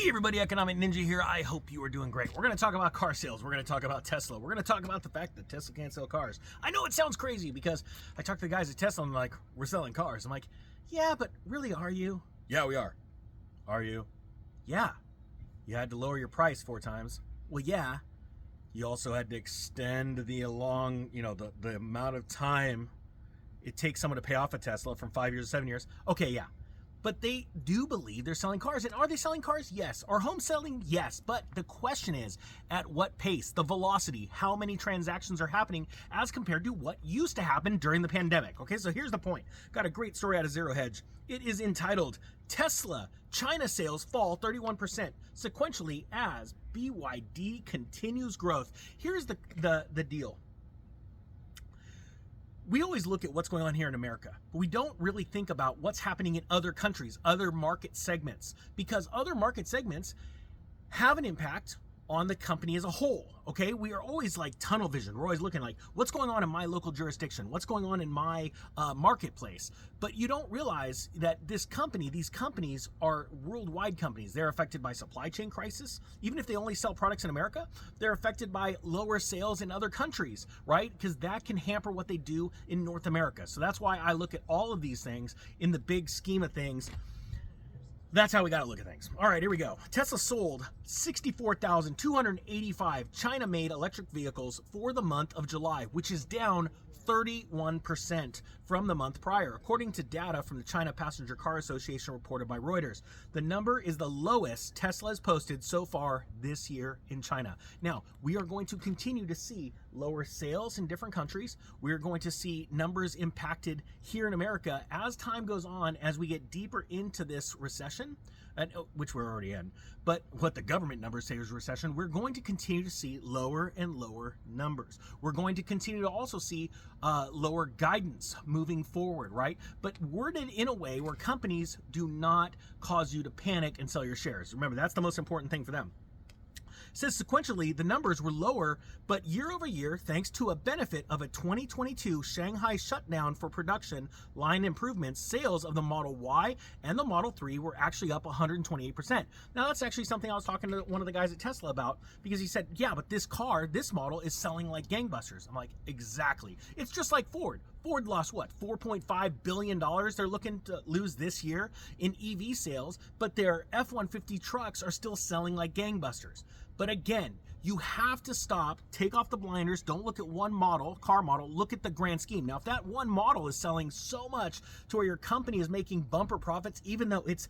Hey everybody, Economic Ninja here. I hope you are doing great. We're going to talk about car sales. We're going to talk about Tesla. We're going to talk about the fact that Tesla can't sell cars. I know it sounds crazy because I talk to the guys at Tesla and they're like, we're selling cars. I'm like, yeah, but really, are you? Yeah, we are. Are you? Yeah. You had to lower your price 4 times. Well, yeah. You also had to extend the the amount of time it takes someone to pay off a Tesla from 5 years to 7 years. Okay, yeah. But they do believe they're selling cars. And are they selling cars? Yes. Are homes selling? Yes. But the question is, at what pace? The velocity. How many transactions are happening as compared to what used to happen during the pandemic? Okay, so here's the point. Got a great story out of Zero Hedge. It is entitled, Tesla China Sales Fall 31% Sequentially as BYD Continues Growth. Here's the deal. We always look at what's going on here in America, but we don't really think about what's happening in other countries, other market segments, because other market segments have an impact on the company as a whole, okay? We are always like tunnel vision. We're always looking like, what's going on in my local jurisdiction? What's going on in my marketplace? But you don't realize that these companies are worldwide companies. They're affected by supply chain crisis. Even if they only sell products in America, they're affected by lower sales in other countries, right? Because that can hamper what they do in North America. So that's why I look at all of these things in the big scheme of things. That's how we got to look at things. All right, here we go. Tesla sold 64,285 China-made electric vehicles for the month of July, which is down 31% from the month prior, according to data from the China Passenger Car Association reported by Reuters. The number is the lowest Tesla has posted so far this year in China. Now, we are going to continue to see lower sales in different countries. We're going to see numbers impacted here in America as time goes on, as we get deeper into this recession, which we're already in. But what the government numbers say is recession. We're going to continue to see lower and lower numbers. We're going to continue to also see lower guidance moving forward, right? But worded in a way where companies do not cause you to panic and sell your shares. Remember, that's the most important thing for them. It says sequentially, the numbers were lower, but year over year, thanks to a benefit of a 2022 Shanghai shutdown for production line improvements, sales of the Model Y and the Model 3 were actually up 128%. Now, that's actually something I was talking to one of the guys at Tesla about, because he said, yeah, but this model is selling like gangbusters. I'm like, exactly. It's just like Ford. Ford lost what, $4.5 billion they're looking to lose this year in EV sales, but their F-150 trucks are still selling like gangbusters. But again, you have to stop, take off the blinders, don't look at one car model, look at the grand scheme. Now, if that one model is selling so much to where your company is making bumper profits, even though it's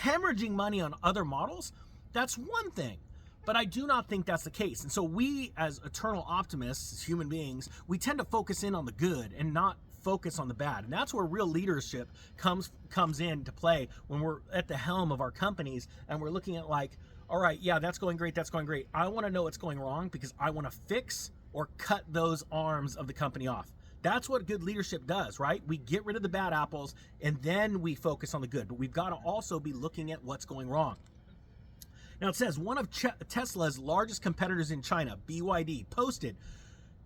hemorrhaging money on other models, that's one thing. But I do not think that's the case. And so we, as eternal optimists, as human beings, we tend to focus in on the good and not focus on the bad. And that's where real leadership comes into play, when we're at the helm of our companies and we're looking at like, all right, yeah, that's going great, that's going great. I want to know what's going wrong because I want to fix or cut those arms of the company off. That's what good leadership does, right? We get rid of the bad apples and then we focus on the good. But we've got to also be looking at what's going wrong. Now, it says one of Tesla's largest competitors in China, BYD, posted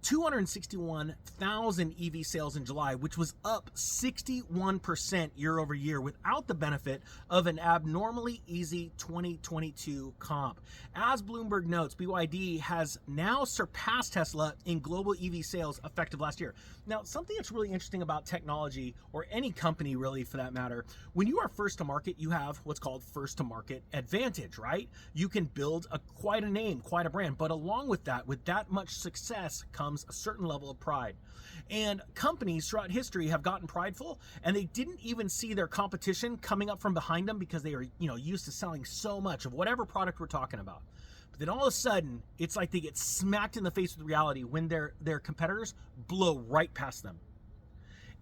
261,000 EV sales in July, which was up 61% year over year without the benefit of an abnormally easy 2022 comp. As Bloomberg notes, BYD has now surpassed Tesla in global EV sales effective last year. Now, something that's really interesting about technology, or any company really for that matter, when you are first to market, you have what's called first to market advantage, right? You can build quite a name, quite a brand, but along with that much success comes a certain level of pride. And companies throughout history have gotten prideful, and they didn't even see their competition coming up from behind them because they are, used to selling so much of whatever product we're talking about. But then all of a sudden, it's like they get smacked in the face with reality when their competitors blow right past them.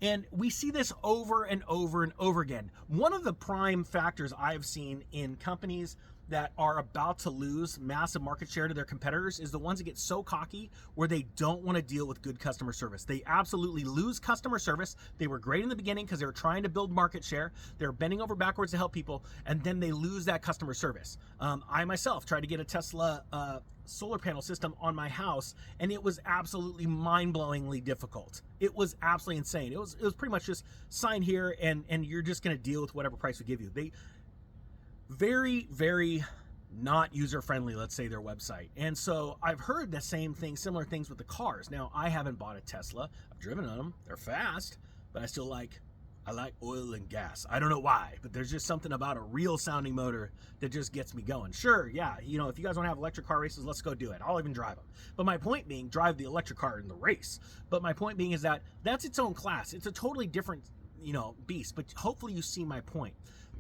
And we see this over and over and over again. One of the prime factors I've seen in companies that are about to lose massive market share to their competitors is the ones that get so cocky where they don't want to deal with good customer service. They absolutely lose customer service. They were great in the beginning because they were trying to build market share. They're bending over backwards to help people, and then they lose that customer service. I myself tried to get a Tesla solar panel system on my house, and it was absolutely mind-blowingly difficult. It was absolutely insane. It was pretty much just sign here and you're just going to deal with whatever price we give you. They very, very not user-friendly, let's say, their website. And so I've heard the same thing, similar things with the cars. Now, I haven't bought a Tesla. I've driven on them. They're fast, but I like oil and gas. I don't know why, but there's just something about a real sounding motor that just gets me going. Sure, yeah, if you guys want to have electric car races, let's go do it. I'll even drive them. But my point being, drive the electric car in the race. But my point being is that that's its own class. It's a totally different, beast. But hopefully you see my point.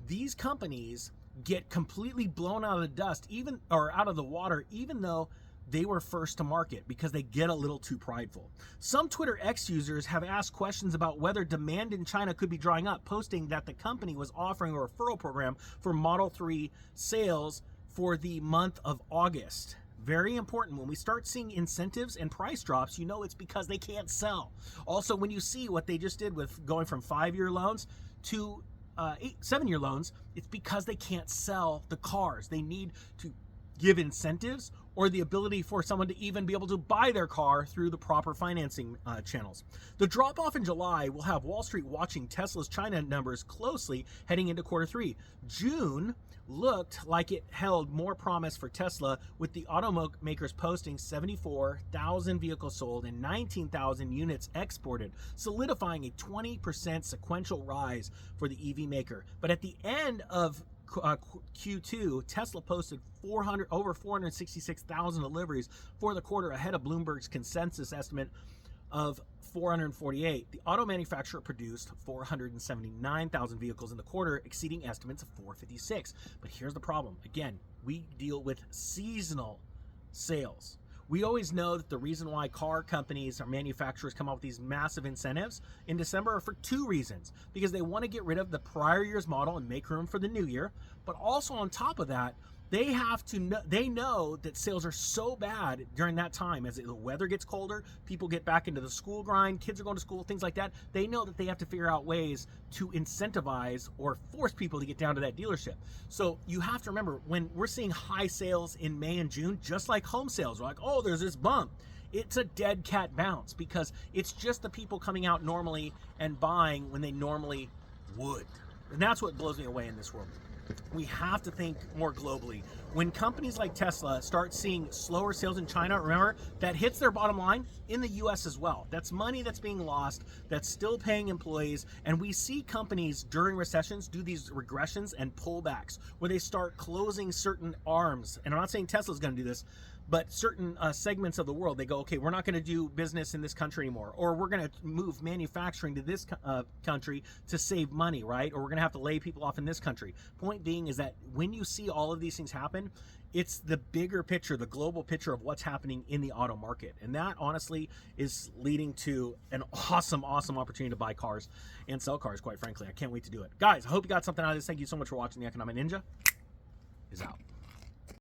These companies get completely blown out of the dust, out of the water, even though they were first to market, because they get a little too prideful. Some Twitter X users have asked questions about whether demand in China could be drying up, posting that the company was offering a referral program for Model 3 sales for the month of August. Very important. When we start seeing incentives and price drops, it's because they can't sell. Also, when you see what they just did with going from 5-year loans to 7-year loans, it's because they can't sell the cars. They need to give incentives or the ability for someone to even be able to buy their car through the proper financing channels. The drop-off in July will have Wall Street watching Tesla's China numbers closely heading into quarter 3. June looked like it held more promise for Tesla, with the automakers posting 74,000 vehicles sold and 19,000 units exported, solidifying a 20% sequential rise for the EV maker. But at the end of Q2, Tesla posted over 466,000 deliveries for the quarter, ahead of Bloomberg's consensus estimate of 448. The auto manufacturer produced 479,000 vehicles in the quarter, exceeding estimates of 456. But here's the problem. Again, we deal with seasonal sales. We always know that the reason why car companies or manufacturers come up with these massive incentives in December are for 2 reasons. Because they want to get rid of the prior year's model and make room for the new year. But also on top of that, they know that sales are so bad during that time. As the weather gets colder, people get back into the school grind, kids are going to school, things like that. They know that they have to figure out ways to incentivize or force people to get down to that dealership. So you have to remember, when we're seeing high sales in May and June, just like home sales, we're like, oh, there's this bump. It's a dead cat bounce, because it's just the people coming out normally and buying when they normally would. And that's what blows me away in this world. We have to think more globally. When companies like Tesla start seeing slower sales in China, remember, that hits their bottom line in the US as well. That's money that's being lost, that's still paying employees. And we see companies during recessions do these regressions and pullbacks where they start closing certain arms. And I'm not saying Tesla's going to do this, but certain segments of the world, they go, okay, we're not going to do business in this country anymore, or we're going to move manufacturing to this country to save money, right? Or we're going to have to lay people off in this country. Point being is that when you see all of these things happen, it's the bigger picture, the global picture of what's happening in the auto market. And that honestly is leading to an awesome opportunity to buy cars and sell cars, quite frankly. I can't wait to do it. Guys, I hope you got something out of this. Thank you so much for watching. The Economic Ninja is out.